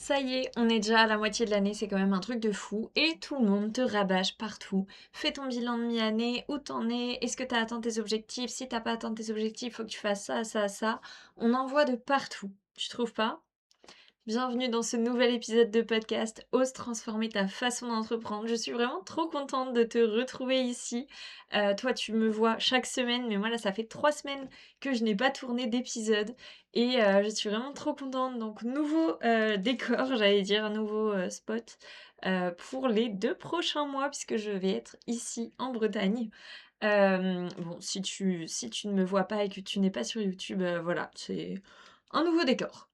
Ça y est, on est déjà à la moitié de l'année, c'est quand même un truc de fou. Et tout le monde te rabâche partout. Fais ton bilan de mi-année, où t'en es, est-ce que t'as atteint tes objectifs? Si t'as pas atteint tes objectifs, faut que tu fasses ça, ça, ça. On en voit de partout. Tu trouves pas? Bienvenue dans ce nouvel épisode de podcast Ose transformer ta façon d'entreprendre. Je suis vraiment trop contente de te retrouver ici. Toi, tu me vois chaque semaine, mais moi là, ça fait 3 semaines que je n'ai pas tourné d'épisode et je suis vraiment trop contente. Donc, nouveau décor, j'allais dire, un nouveau spot pour les 2 prochains mois, puisque je vais être ici en Bretagne. Bon, si tu ne me vois pas et que tu n'es pas sur YouTube, voilà, c'est un nouveau décor.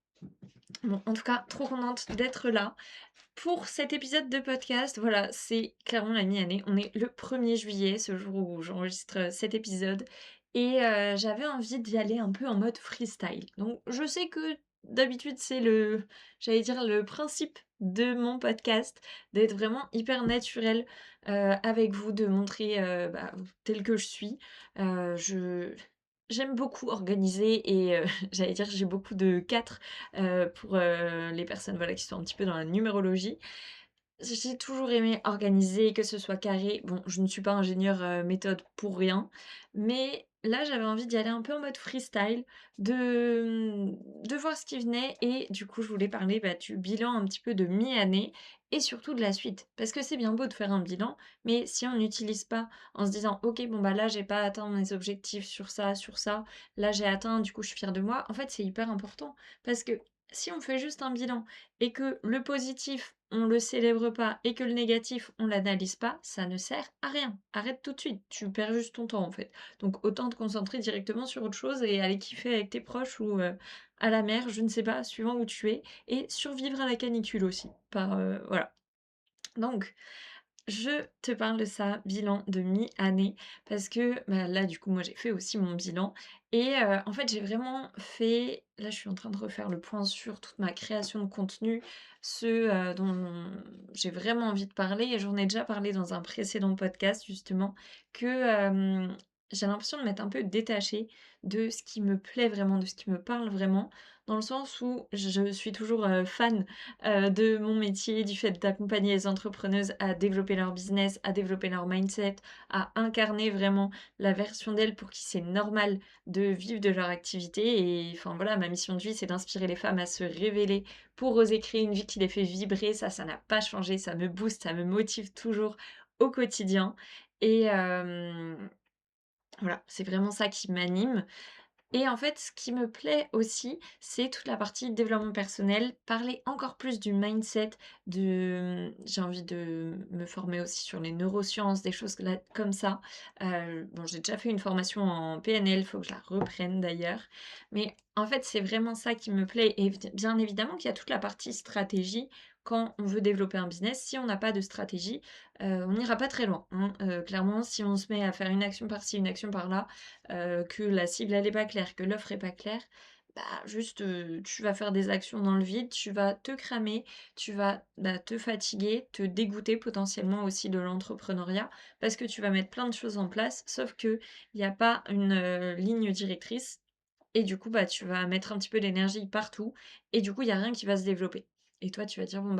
Bon, en tout cas, trop contente d'être là pour cet épisode de podcast. Voilà, c'est clairement la mi-année. On est le 1er juillet, ce jour où j'enregistre cet épisode. Et j'avais envie d'y aller un peu en mode freestyle. Donc, je sais que d'habitude, c'est j'allais dire, le principe de mon podcast, d'être vraiment hyper naturel avec vous, de montrer tel que je suis. J'aime beaucoup organiser et j'allais dire, j'ai beaucoup de 4 pour les personnes voilà, qui sont un petit peu dans la numérologie. J'ai toujours aimé organiser, que ce soit carré. Bon, je ne suis pas ingénieure méthode pour rien, mais là, j'avais envie d'y aller un peu en mode freestyle, de voir ce qui venait et du coup, je voulais parler, du bilan un petit peu de mi-année et surtout de la suite. Parce que c'est bien beau de faire un bilan, mais si on n'utilise pas en se disant: «OK, bon, bah, là, j'ai pas atteint mes objectifs sur ça, là, j'ai atteint, du coup, je suis fière de moi», en fait, c'est hyper important. Parce que si on fait juste un bilan et que le positif, on le célèbre pas et que le négatif, on l'analyse pas, ça ne sert à rien. Arrête tout de suite, tu perds juste ton temps en fait. Donc autant te concentrer directement sur autre chose et aller kiffer avec tes proches ou à la mer, je ne sais pas, suivant où tu es, et survivre à la canicule aussi. Voilà. Donc, je te parle de ça, bilan de mi-année, parce que là, du coup, moi, j'ai fait aussi mon bilan. Et en fait, j'ai vraiment fait. Là, je suis en train de refaire le point sur toute ma création de contenu, ce dont j'ai vraiment envie de parler. Et j'en ai déjà parlé dans un précédent podcast, justement, que j'ai l'impression de m'être un peu détachée de ce qui me plaît vraiment, de ce qui me parle vraiment, dans le sens où je suis toujours fan de mon métier, du fait d'accompagner les entrepreneuses à développer leur business, à développer leur mindset, à incarner vraiment la version d'elles pour qui c'est normal de vivre de leur activité. Et enfin voilà, ma mission de vie, c'est d'inspirer les femmes à se révéler pour oser créer une vie qui les fait vibrer. Ça n'a pas changé, ça me booste, ça me motive toujours au quotidien. Et voilà, c'est vraiment ça qui m'anime. Et en fait, ce qui me plaît aussi, c'est toute la partie développement personnel, parler encore plus du mindset, j'ai envie de me former aussi sur les neurosciences, des choses là comme ça. Bon, j'ai déjà fait une formation en PNL, faut que je la reprenne d'ailleurs. Mais en fait, c'est vraiment ça qui me plaît et bien évidemment qu'il y a toute la partie stratégie quand on veut développer un business. Si on n'a pas de stratégie, on n'ira pas très loin, hein. Clairement, si on se met à faire une action par-ci, une action par-là, que la cible elle est pas claire, que l'offre est pas claire, bah, juste, tu vas faire des actions dans le vide, tu vas te cramer, tu vas, te fatiguer, te dégoûter potentiellement aussi de l'entrepreneuriat parce que tu vas mettre plein de choses en place, sauf qu'il y a pas une, ligne directrice et du coup, tu vas mettre un petit peu d'énergie partout et du coup, il y a rien qui va se développer et toi, tu vas dire: «Bon,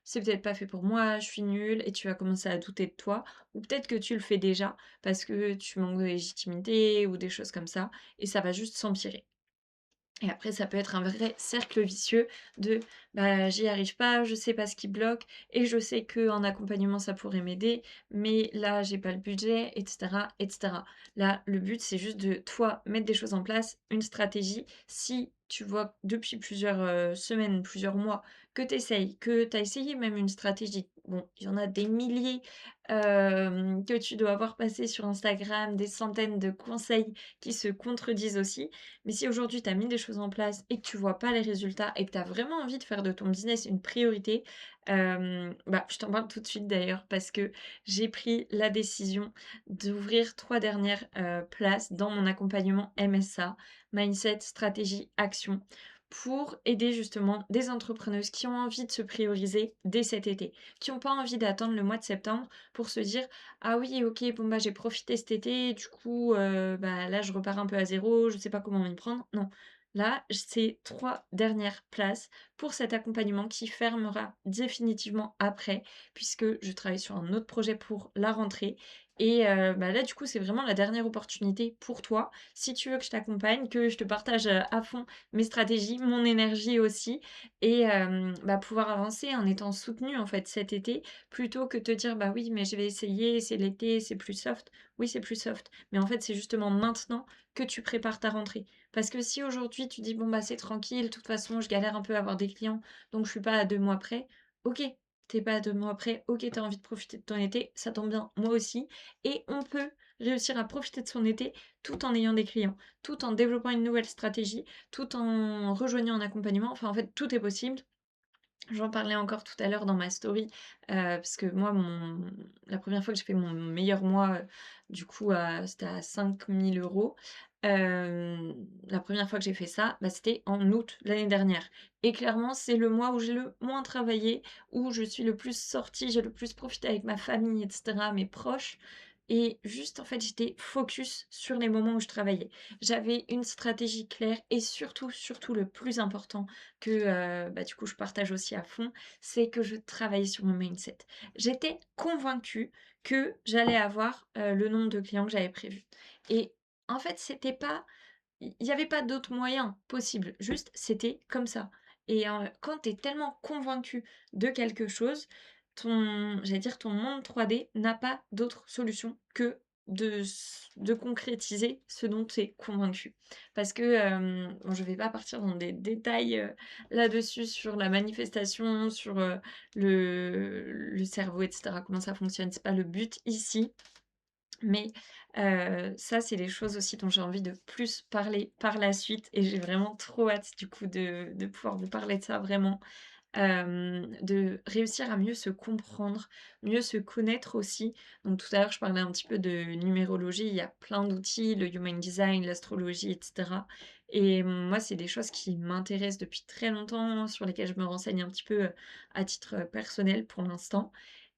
c'est peut-être pas fait pour moi, je suis nulle» et tu vas commencer à douter de toi ou peut-être que tu le fais déjà parce que tu manques de légitimité ou des choses comme ça et ça va juste s'empirer. Et après, ça peut être un vrai cercle vicieux de j'y arrive pas, je sais pas ce qui bloque, et je sais qu'en accompagnement ça pourrait m'aider, mais là j'ai pas le budget, etc., etc. Là, le but c'est juste de toi mettre des choses en place, une stratégie. Si tu vois depuis plusieurs semaines, plusieurs mois que que tu as essayé même une stratégie, bon, il y en a des milliers que tu dois avoir passé sur Instagram, des centaines de conseils qui se contredisent aussi. Mais si aujourd'hui tu as mis des choses en place et que tu vois pas les résultats et que tu as vraiment envie de faire de ton business une priorité, je t'en parle tout de suite d'ailleurs parce que j'ai pris la décision d'ouvrir 3 dernières, places dans mon accompagnement MSA, Mindset, Stratégie, Action, pour aider justement des entrepreneuses qui ont envie de se prioriser dès cet été, qui ont pas envie d'attendre le mois de septembre pour se dire: «Ah oui, OK, bon, j'ai profité cet été, du coup, là, je repars un peu à zéro, je sais pas comment m'y prendre». Non, là, c'est 3 dernières places pour cet accompagnement qui fermera définitivement après, puisque je travaille sur un autre projet pour la rentrée et bah, là, du coup, c'est vraiment la dernière opportunité pour toi. Si tu veux que je t'accompagne, que je te partage, à fond mes stratégies, mon énergie aussi et bah, pouvoir avancer en étant soutenue, en fait, cet été, plutôt que de te dire: «Bah, oui, mais je vais essayer, c'est l'été, c'est plus soft». Oui, c'est plus soft, mais en fait, c'est justement maintenant que tu prépares ta rentrée. Parce que si aujourd'hui tu dis: «Bon, bah, c'est tranquille, de toute façon, je galère un peu à avoir des clients, donc je suis pas à 2 mois près». OK, tu pas à 2 mois près, OK, tu as envie de profiter de ton été, ça tombe bien, moi aussi et on peut réussir à profiter de son été tout en ayant des clients, tout en développant une nouvelle stratégie, tout en rejoignant un accompagnement. Enfin, en fait, tout est possible. J'en parlais encore tout à l'heure dans ma story, parce que moi, la première fois que j'ai fait mon meilleur mois, du coup, c'était à 5 000 €. La première fois que j'ai fait ça, bah, c'était en août l'année dernière et clairement, c'est le mois où j'ai le moins travaillé, où je suis le plus sortie, j'ai le plus profité avec ma famille et cetera, mes proches et juste, en fait, j'étais focus sur les moments où je travaillais. J'avais une stratégie claire et surtout, surtout le plus important, que, bah, du coup, je partage aussi à fond, c'est que je travaillais sur mon mindset. J'étais convaincue que j'allais avoir, le nombre de clients que j'avais prévu et en fait, c'était pas il y avait pas d'autre moyen possible, juste c'était comme ça et quand tu es tellement convaincu de quelque chose, j'allais dire ton monde 3D n'a pas d'autre solution que de concrétiser ce dont tu es convaincu. Parce que, bon je vais pas partir dans des détails, là-dessus sur la manifestation, sur, le cerveau et cetera, comment ça fonctionne, c'est pas le but ici. Mais ça, c'est les choses aussi dont j'ai envie de plus parler par la suite et j'ai vraiment trop hâte du coup de pouvoir vous parler de ça vraiment. De réussir à mieux se comprendre, mieux se connaître aussi. Donc tout à l'heure, je parlais un petit peu de numérologie, il y a plein d'outils, le human design, l'astrologie et cetera et moi, c'est des choses qui m'intéressent depuis très longtemps, sur lesquelles je me renseigne un petit peu, à titre, personnel pour l'instant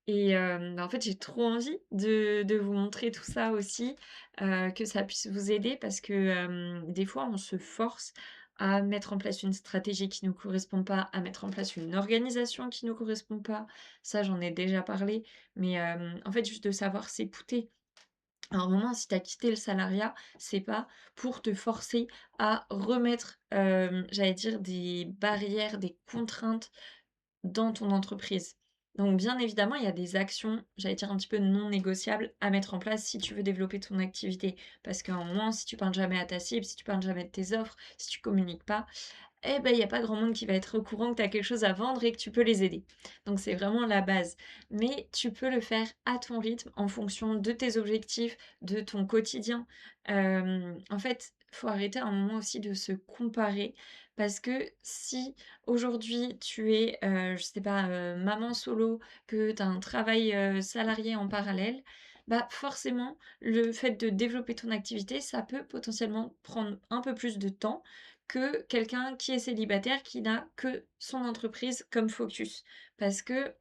et bah, en fait, j'ai trop envie de vous montrer tout ça aussi, que ça puisse vous aider parce que, des fois, on se force à mettre en place une stratégie qui ne nous correspond pas, à mettre en place une organisation qui ne nous correspond pas. Ça, j'en ai déjà parlé, mais en fait, juste de savoir s'écouter. À un moment, si tu as quitté le salariat, c'est pas pour te forcer à remettre, j'allais dire des barrières, des contraintes dans ton entreprise. Donc bien évidemment, il y a des actions, j'allais dire un petit peu non négociables à mettre en place si tu veux développer ton activité. Parce qu'à un moment, si tu parles jamais à ta cible, si tu parles jamais de tes offres, si tu communiques pas, eh ben, il y a pas grand monde qui va être au courant que tu as quelque chose à vendre et que tu peux les aider. Donc c'est vraiment la base. Mais tu peux le faire à ton rythme, en fonction de tes objectifs, de ton quotidien. En fait, faut arrêter à un moment aussi de se comparer parce que si aujourd'hui tu es, je sais pas, maman solo, que tu as un travail, salarié en parallèle, bah, forcément le fait de développer ton activité, ça peut potentiellement prendre un peu plus de temps que quelqu'un qui est célibataire, qui n'a que son entreprise comme focus. Parce que,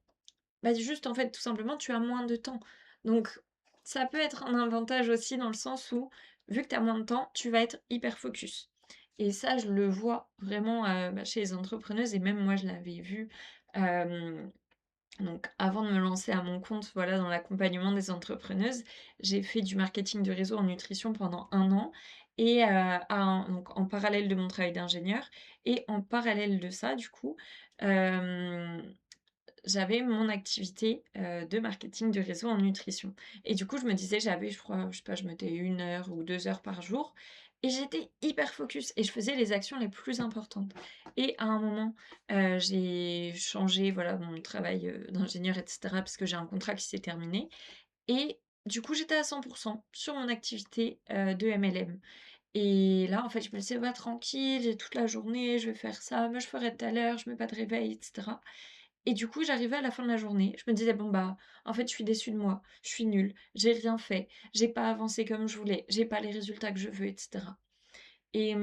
bah, juste, en fait, tout simplement, tu as moins de temps. Donc, ça peut être un avantage aussi dans le sens où, vu que tu as moins de temps, tu vas être hyper focus. Et ça, je le vois vraiment, bah, chez les entrepreneuses et même moi, je l'avais vu, hem donc avant de me lancer à mon compte, voilà, dans l'accompagnement des entrepreneuses, j'ai fait du marketing de réseau en nutrition pendant 1 an et donc en parallèle de mon travail d'ingénieur et en parallèle de ça, du coup, hem, j'avais mon activité, de marketing de réseau en nutrition et du coup, je me disais, j'avais je crois, je sais pas, je mettais 1 heure ou 2 heures par jour et j'étais hyper focus et je faisais les actions les plus importantes et à un moment, j'ai changé, voilà, mon travail, d'ingénieur et cetera parce que j'ai un contrat qui s'est terminé et du coup, j'étais à 100 sur mon activité, de MLM et là, en fait, je me disais: «Bah, tranquille, j'ai toute la journée, je vais faire ça, mais je ferai tout à l'heure, je mets pas de réveil et cetera» et du coup, j'arrivais à la fin de la journée, je me disais: «Bon, bah, en fait, je suis déçue de moi, je suis nulle, j'ai rien fait, j'ai pas avancé comme je voulais, j'ai pas les résultats que je veux» et cetera et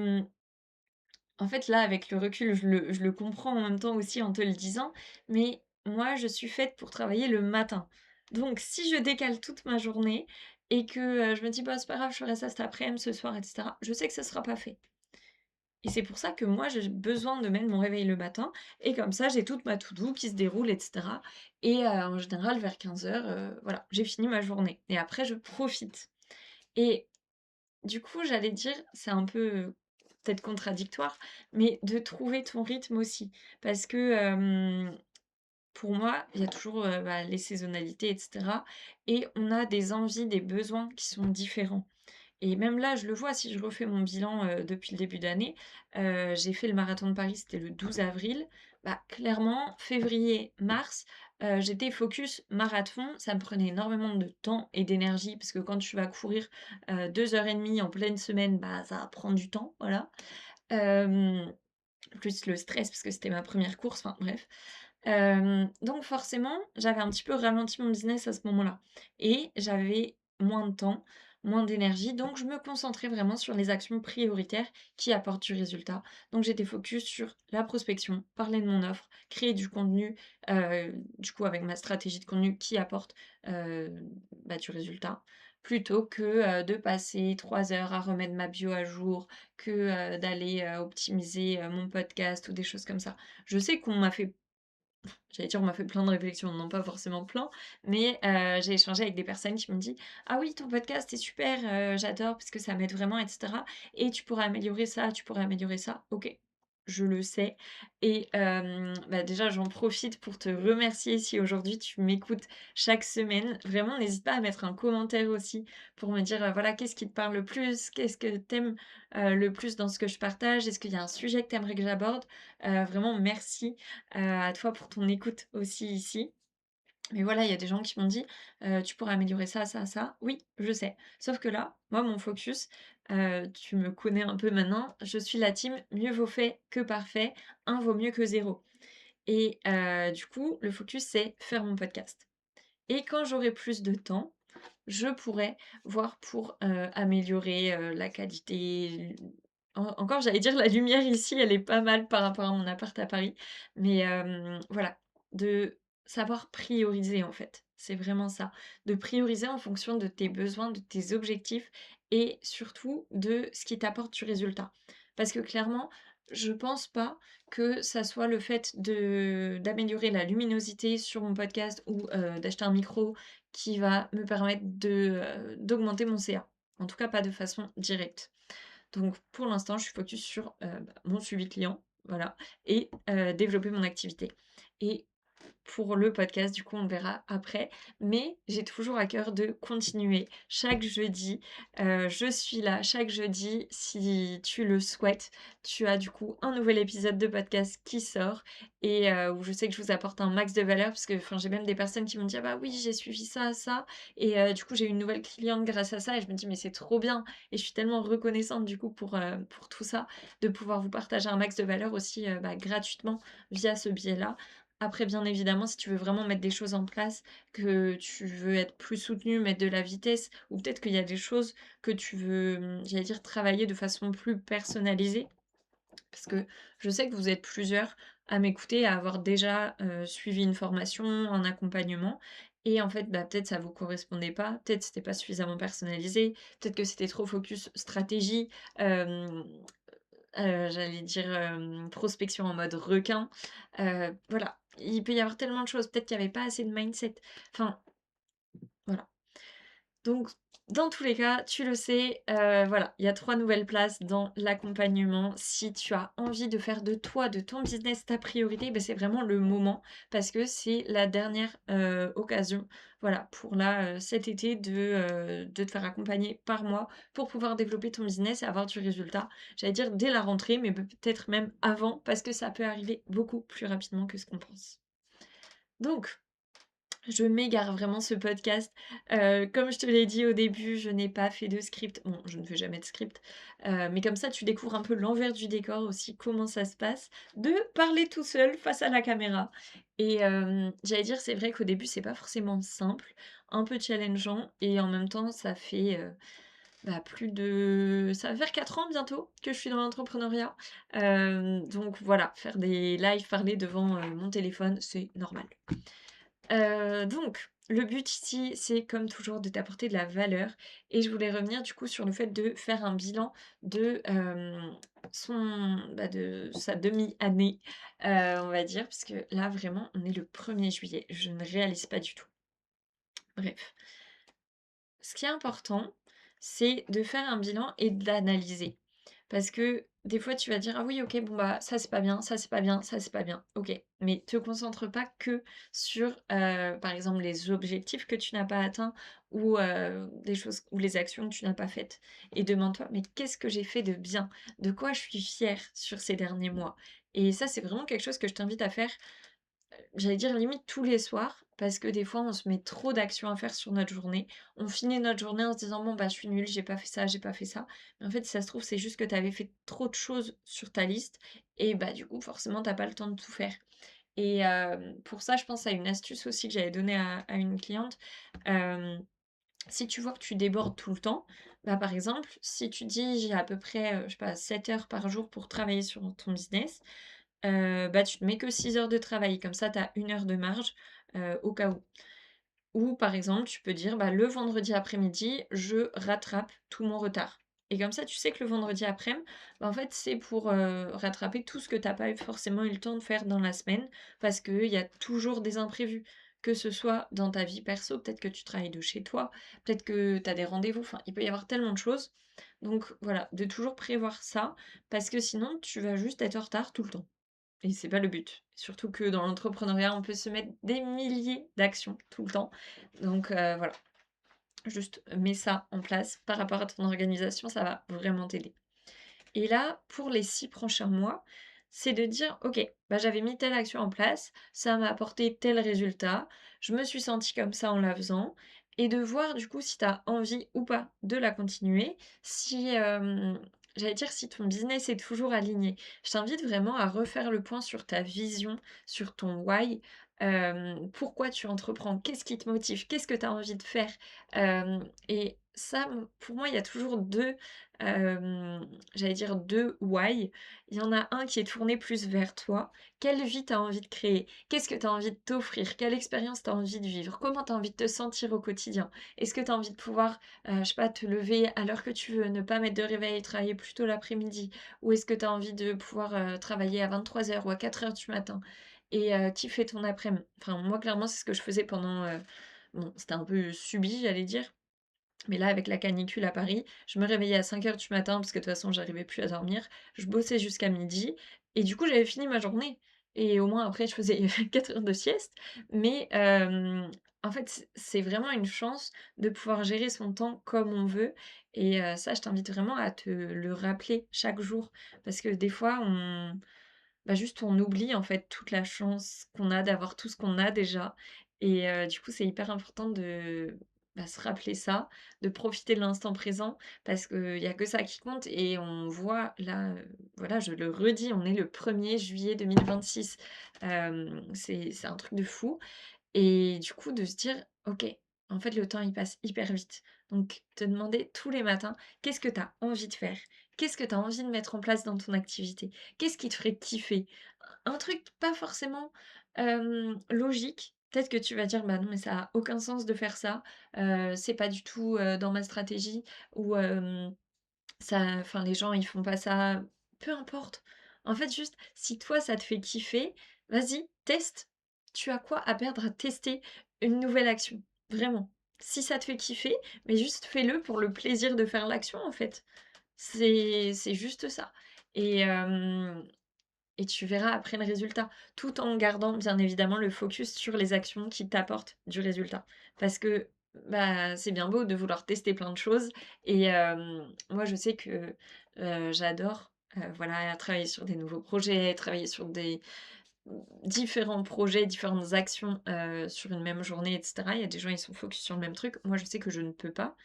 en fait, là, avec le recul, je le comprends en même temps aussi en te le disant, mais moi, je suis faite pour travailler le matin. Donc si je décale toute ma journée et que, je me dis: «Bah, c'est pas grave, je ferai ça cet après-midi, ce soir» et cetera, je sais que ça sera pas fait et c'est pour ça que moi, j'ai besoin de mettre mon réveil le matin et comme ça, j'ai toute ma to-do qui se déroule et cetera et en général vers 15:00, voilà, j'ai fini ma journée et après je profite et du coup, j'allais dire, c'est un peu, peut-être contradictoire, mais de trouver ton rythme aussi. Parce que, pour moi, il y a toujours, bah, les saisonnalités et cetera et on a des envies, des besoins qui sont différents. Et même là, je le vois, si je refais mon bilan, depuis le début d'année, j'ai fait le marathon de Paris, c'était le 12 avril. Bah, clairement, février, mars, j'étais focus marathon. Ça me prenait énormément de temps et d'énergie parce que quand tu vas courir, 2 heures et demie en pleine semaine, bah, ça prend du temps, voilà. Hem, Plus le stress parce que c'était ma première course, enfin bref. Donc forcément, j'avais un petit peu ralenti mon business à ce moment-là et j'avais moins de temps, moins d'énergie, donc je me concentrais vraiment sur les actions prioritaires qui apportent du résultat. Donc j'étais focus sur la prospection, parler de mon offre, créer du contenu, du coup avec ma stratégie de contenu qui apporte, heu, bah, du résultat, plutôt que, de passer 3 heures à remettre ma bio à jour, que, d'aller, optimiser, mon podcast ou des choses comme ça. Je sais qu'on m'a fait J'allais dire, on m'a fait plein de réflexions, non pas forcément plein, mais j'ai échangé avec des personnes qui m'ont dit: «Ah oui, ton podcast est super, j'adore parce que ça m'aide vraiment et cetera et tu pourrais améliorer ça, tu pourrais améliorer ça». OK, je le sais et bah, déjà j'en profite pour te remercier si aujourd'hui tu m'écoutes chaque semaine. Vraiment n'hésite pas à mettre un commentaire aussi pour me dire, voilà, qu'est-ce qui te parle le plus? Qu'est-ce que t'aimes le plus dans ce que je partage? Est-ce qu'il y a un sujet que tu aimerais que j'aborde? Vraiment merci à toi pour ton écoute aussi ici. Mais voilà, il y a des gens qui m'ont dit: «Tu pourrais améliorer ça, ça, ça». Oui, je sais. Sauf que là, moi, mon focus, tu me connais un peu maintenant, je suis la team mieux vaut fait que parfait, un vaut mieux que zéro. Et du coup, le focus, c'est faire mon podcast. Et quand j'aurai plus de temps, je pourrais voir pour, améliorer, la qualité. Encore, j'allais dire la lumière ici, elle est pas mal par rapport à mon appart à Paris. Mais, voilà, de savoir prioriser, en fait. C'est vraiment ça. De prioriser en fonction de tes besoins, de tes objectifs et surtout de ce qui t'apporte du résultat. Parce que clairement, je pense pas que ça soit le fait de d'améliorer la luminosité sur mon podcast ou, d'acheter un micro qui va me permettre d'augmenter mon CA. En tout cas, pas de façon directe. Donc pour l'instant, je suis focus sur, bah, mon suivi client, voilà et développer mon activité et pour le podcast, du coup, on verra après. Mais j'ai toujours à cœur de continuer. Chaque jeudi, je suis là chaque jeudi. Si tu le souhaites, tu as du coup un nouvel épisode de podcast qui sort et où je sais que je vous apporte un max de valeur parce que enfin, j'ai même des personnes qui m'ont dit: «Ah bah oui, j'ai suivi ça, ça et du coup, j'ai eu une nouvelle cliente grâce à ça» et je me dis: «Mais c'est trop bien» et je suis tellement reconnaissante du coup pour tout ça, de pouvoir vous partager un max de valeur aussi, bah, gratuitement via ce biais-là. Après, bien évidemment, si tu veux vraiment mettre des choses en place, que tu veux être plus soutenu, mettre de la vitesse, ou peut-être qu'il y a des choses que tu veux, j'allais dire, travailler de façon plus personnalisée, parce que je sais que vous êtes plusieurs à m'écouter, à avoir déjà suivi une formation, un accompagnement, et en fait, bah, peut-être ça vous correspondait pas, peut-être c'était pas suffisamment personnalisé, peut-être que c'était trop focus stratégie, euh, j'allais dire, prospection en mode requin. Voilà, il peut y avoir tellement de choses. Peut-être qu'il y avait pas assez de mindset. Enfin, voilà. Donc, dans tous les cas, tu le sais, voilà, il y a 3 nouvelles places dans l'accompagnement. Si tu as envie de faire de toi, de ton business ta priorité, beh, c'est vraiment le moment parce que c'est la dernière, occasion, voilà, pour là, cet été de te faire accompagner par moi pour pouvoir développer ton business et avoir du résultat. J'allais dire dès la rentrée, mais peut-être même avant parce que ça peut arriver beaucoup plus rapidement que ce qu'on pense. Donc je m'égare vraiment ce podcast. Comme je te l'ai dit au début, je n'ai pas fait de script. Bon, je ne fais jamais de script, mais comme ça, tu découvres un peu l'envers du décor aussi, comment ça se passe de parler tout seul face à la caméra et j'allais dire, c'est vrai qu'au début, c'est pas forcément simple, un peu challengeant et en même temps, ça fait, bah, plus de ça va faire 4 ans bientôt que je suis dans l'entrepreneuriat, donc voilà, faire des lives, parler devant, mon téléphone, c'est normal. Donc Le but ici, c'est comme toujours de t'apporter de la valeur et je voulais revenir du coup sur le fait de faire un bilan de, de sa demi-année, on va dire, parce que là vraiment on est le 1er juillet. Je ne réalise pas du tout. Bref. Ce qui est important, c'est de faire un bilan et d'analyser. Parce que des fois, tu vas dire: «Ah oui, OK, bon, bah, ça, c'est pas bien, ça, c'est pas bien, ça, c'est pas bien». OK, mais te concentre pas que sur, par exemple, les objectifs que tu n'as pas atteints ou des choses ou les actions que tu n'as pas faites et demande-toi: «Mais qu'est-ce que j'ai fait de bien? De quoi je suis fière sur ces derniers mois?» Et ça, c'est vraiment quelque chose que je t'invite à faire. J'allais dire limite tous les soirs, parce que des fois on se met trop d'actions à faire sur notre journée. On finit notre journée en se disant: «Bon bah, je suis nulle, j'ai pas fait ça, j'ai pas fait ça». Mais en fait, si ça se trouve, c'est juste que tu avais fait trop de choses sur ta liste et bah, du coup, forcément, tu as pas le temps de tout faire. Et pour ça, je pense à une astuce aussi que j'avais donnée à une cliente. Hem, Si tu vois que tu débordes tout le temps, bah, par exemple, si tu dis: «J'ai à peu près, je sais pas, 7 heures par jour pour travailler sur ton business», bah, tu te mets que 6 heures de travail, comme ça tu as 1 heure de marge, au cas où. Ou par exemple, tu peux dire: «Bah, le vendredi après-midi, je rattrape tout mon retard». Et comme ça, tu sais que le vendredi après-midi, bah, en fait, c'est pour, rattraper tout ce que tu as pas eu forcément eu le temps de faire dans la semaine, parce qu'il y a toujours des imprévus. Que ce soit dans ta vie perso, peut-être que tu travailles de chez toi, peut-être que tu as des rendez-vous, enfin, il peut y avoir tellement de choses. Donc voilà, de toujours prévoir ça, parce que sinon tu vas juste être en retard tout le temps. Et c'est pas le but. Surtout que dans l'entrepreneuriat, on peut se mettre des milliers d'actions tout le temps. Donc voilà, juste mets ça en place par rapport à ton organisation, ça va vraiment t'aider. Et là, pour les 6 prochains mois, c'est de dire: «OK, bah, j'avais mis telle action en place, ça m'a apporté tel résultat, je me suis sentie comme ça en la faisant» et de voir du coup si tu as envie ou pas de la continuer, si, j'allais dire si ton business est toujours aligné. Je t'invite vraiment à refaire le point sur ta vision, sur ton why, pourquoi tu entreprends? Qu'est-ce qui te motive? Qu'est-ce que tu as envie de faire? Et ça, pour moi, il y a toujours 2. J'allais dire 2 why. Il y en a un qui est tourné plus vers toi. Quelle vie tu as envie de créer? Qu'est-ce que tu as envie de t'offrir? Quelle expérience tu as envie de vivre? Comment tu as envie de te sentir au quotidien? Est-ce que tu as envie de pouvoir, je sais pas, te lever à l'heure que tu veux, ne pas mettre de réveil et travailler plus tôt l'après-midi? Ou est-ce que tu as envie de pouvoir, travailler à 23 heures ou à 4 heures du matin et kiffer ton après-midi? Enfin, moi, clairement, c'est ce que je faisais pendant, bon, c'était un peu subi, j'allais dire, mais là, avec la canicule à Paris, je me réveillais à 5 heures du matin parce que de toute façon, j'arrivais plus à dormir. Je bossais jusqu'à midi et du coup, j'avais fini ma journée et au moins après, je faisais 4 heures de sieste. Mais en fait, c'est vraiment une chance de pouvoir gérer son temps comme on veut et ça, je t'invite vraiment à te le rappeler chaque jour parce que des fois, juste on oublie en fait toute la chance qu'on a d'avoir tout ce qu'on a déjà et du coup, c'est hyper important de, se rappeler ça, de profiter de l'instant présent parce qu'il y a que ça qui compte et on voit là, voilà, je le redis, on est le 1er juillet 2026. C'est un truc de fou et du coup, de se dire: «OK, en fait, le temps, il passe hyper vite». Donc te demander tous les matins: «Qu'est-ce que tu as envie de faire? Qu'est-ce que tu as envie de mettre en place dans ton activité? Qu'est-ce qui te ferait kiffer?» Un truc pas forcément, logique. Peut-être que tu vas dire: «Bah, non, mais ça a aucun sens de faire ça, c'est pas du tout, dans ma stratégie» ou ça enfin, les gens, ils font pas ça. Peu importe. En fait, juste, si toi, ça te fait kiffer, vas-y, teste. Tu as quoi à perdre à tester une nouvelle action? Vraiment. Si ça te fait kiffer, mais juste fais-le pour le plaisir de faire l'action, en fait. C'est juste ça et tu verras après le résultat, tout en gardant bien évidemment le focus sur les actions qui t'apportent du résultat. Parce que, bah, c'est bien beau de vouloir tester plein de choses et moi je sais que, j'adore, voilà, travailler sur des nouveaux projets, travailler sur des différents projets, différentes actions, sur une même journée et cetera. Il y a des gens, ils sont focus sur le même truc. Moi, je sais que je ne peux pas.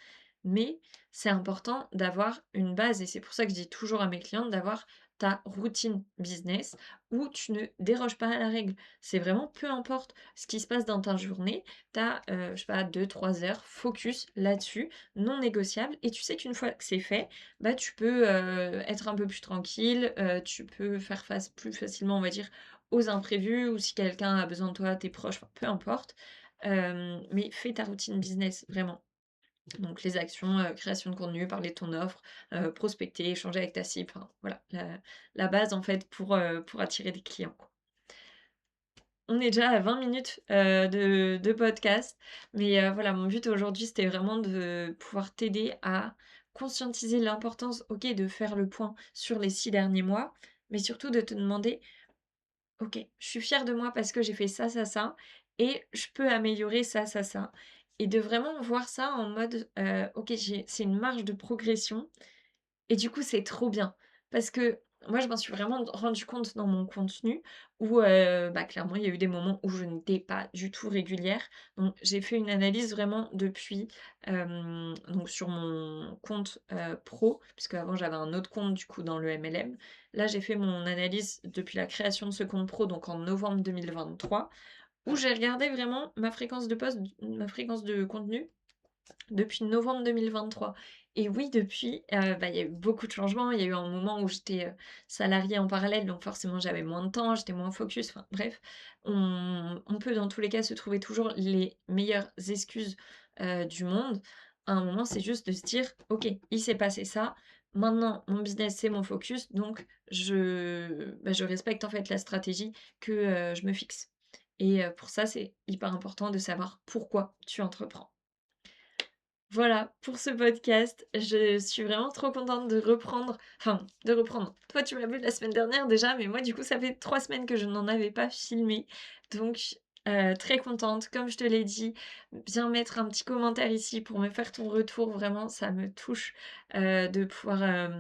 Mais c'est important d'avoir une base et c'est pour ça que je dis toujours à mes clientes d'avoir ta routine business où tu ne déroges pas à la règle. C'est vraiment peu importe ce qui se passe dans ta journée, tu as, je sais pas 2 3 heures focus là-dessus, non négociable et tu sais qu'une fois que c'est fait, bah, tu peux, être un peu plus tranquille, tu peux faire face plus facilement, on va dire, aux imprévus ou si quelqu'un a besoin de toi, tes proches, enfin peu importe. mais fais ta routine business, vraiment. Donc les actions, création de contenu, parler de ton offre, prospecter, échanger avec ta cible, enfin voilà, la base en fait pour attirer des clients, quoi. On est déjà à 20 minutes, de podcast, mais voilà, mon but aujourd'hui, c'était vraiment de pouvoir t'aider à conscientiser l'importance, OK, de faire le point sur les 6 derniers mois, mais surtout de te demander: OK, je suis fière de moi parce que j'ai fait ça, ça, ça et je peux améliorer ça, ça, ça et de vraiment voir ça en mode, OK, c'est une marge de progression et du coup, c'est trop bien parce que moi, je m'en suis vraiment rendu compte dans mon contenu où, bah, clairement, il y a eu des moments où je n'étais pas du tout régulière. Donc j'ai fait une analyse vraiment depuis, donc sur mon compte, pro, puisque avant j'avais un autre compte du coup dans le MLM. Là, j'ai fait mon analyse depuis la création de ce compte pro, donc en novembre 2023, où j'ai regardé vraiment ma fréquence de poste, ma fréquence de contenu depuis novembre 2023 et oui, depuis, bah, il y a eu beaucoup de changements. Il y a eu un moment où j'étais, salariée en parallèle, donc forcément j'avais moins de temps, j'étais moins focus, enfin bref. On peut dans tous les cas se trouver toujours les meilleures excuses, du monde. À un moment, c'est juste de se dire: «OK, il s'est passé ça, maintenant mon business, c'est mon focus, donc je respecte en fait la stratégie que, je me fixe» et pour ça, c'est hyper important de savoir pourquoi tu entreprends. Voilà pour ce podcast. Je suis vraiment trop contente de reprendre, enfin de reprendre. Toi, tu m'as vu la semaine dernière déjà, mais moi, du coup, ça fait 3 semaines que je n'en avais pas filmé. Donc, très contente. Comme je te l'ai dit, viens mettre un petit commentaire ici pour me faire ton retour. Vraiment, ça me touche, de pouvoir,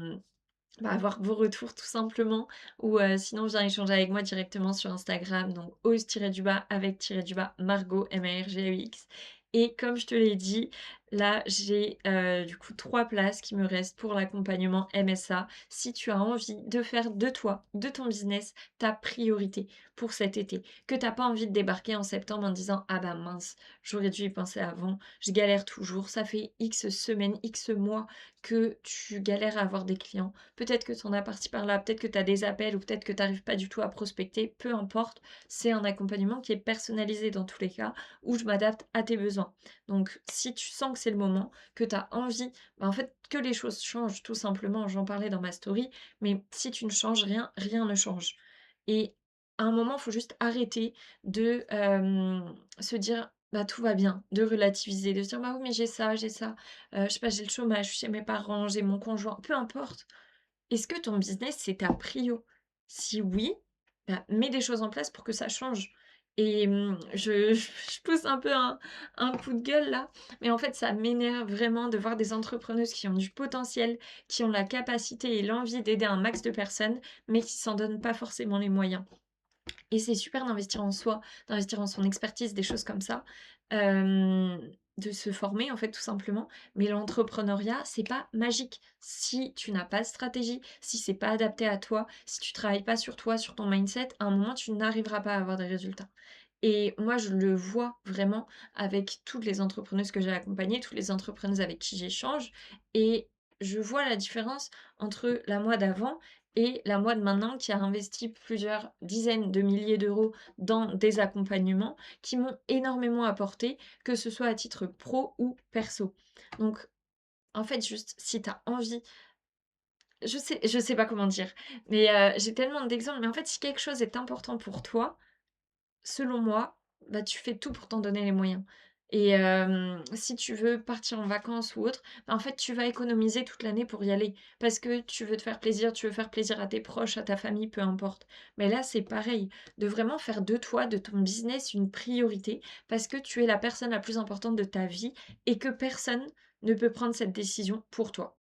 bah, avoir vos retours tout simplement ou sinon viens échanger avec moi directement sur Instagram, donc ose-du-bas avec-du-bas Margot MARGAUX et comme je te l'ai dit, là j'ai, du coup 3 places qui me restent pour l'accompagnement MSA. Si tu as envie de faire de toi, de ton business, ta priorité pour cet été, que tu as pas envie de débarquer en septembre en disant: «Ah bah mince, j'aurais dû y penser avant, je galère toujours, ça fait X semaines, X mois que tu galères à avoir des clients». Peut-être que tu en as par-ci par-là, peut-être que tu as des appels ou peut-être que tu arrives pas du tout à prospecter, peu importe, c'est un accompagnement qui est personnalisé dans tous les cas, où je m'adapte à tes besoins. Donc si tu sens que c'est le moment, que tu as envie, bah, en fait, que les choses changent tout simplement, j'en parlais dans ma story, mais si tu ne changes rien, rien ne change. Et à un moment, il faut juste arrêter de, se dire: «Bah, tout va bien», de relativiser, de se dire: «Bah, oui, mais j'ai ça, je sais pas, j'ai le chômage, je suis chez mes parents, j'ai mon conjoint», peu importe. Est-ce que ton business, c'est ta prio? Si oui, bah, mets des choses en place pour que ça change. Et je pousse un peu un coup de gueule là, mais en fait, ça m'énerve vraiment de voir des entrepreneuses qui ont du potentiel, qui ont la capacité et l'envie d'aider un max de personnes, mais qui s'en donnent pas forcément les moyens. Et c'est super d'investir en soi, d'investir en son expertise, des choses comme ça, hem, de se former en fait tout simplement. Mais l'entrepreneuriat, c'est pas magique. Si tu n'as pas de stratégie, si c'est pas adapté à toi, si tu travailles pas sur toi, sur ton mindset, à un moment tu n'arriveras pas à avoir des résultats. Et moi je le vois vraiment avec toutes les entrepreneuses que j'ai accompagnées, toutes les entrepreneuses avec qui j'échange et je vois la différence entre la moi d'avant et la moi de maintenant qui a investi plusieurs dizaines de milliers d'euros dans des accompagnements qui m'ont énormément apporté, que ce soit à titre pro ou perso. Donc, en fait, juste si tu as envie, je sais pas comment dire, mais j'ai tellement d'exemples, mais en fait, si quelque chose est important pour toi, selon moi, bah, tu fais tout pour t'en donner les moyens et si tu veux partir en vacances ou autre, bah, en fait, tu vas économiser toute l'année pour y aller parce que tu veux te faire plaisir, tu veux faire plaisir à tes proches, à ta famille, peu importe. Mais là, c'est pareil, de vraiment faire de toi, de ton business, une priorité parce que tu es la personne la plus importante de ta vie et que personne ne peut prendre cette décision pour toi.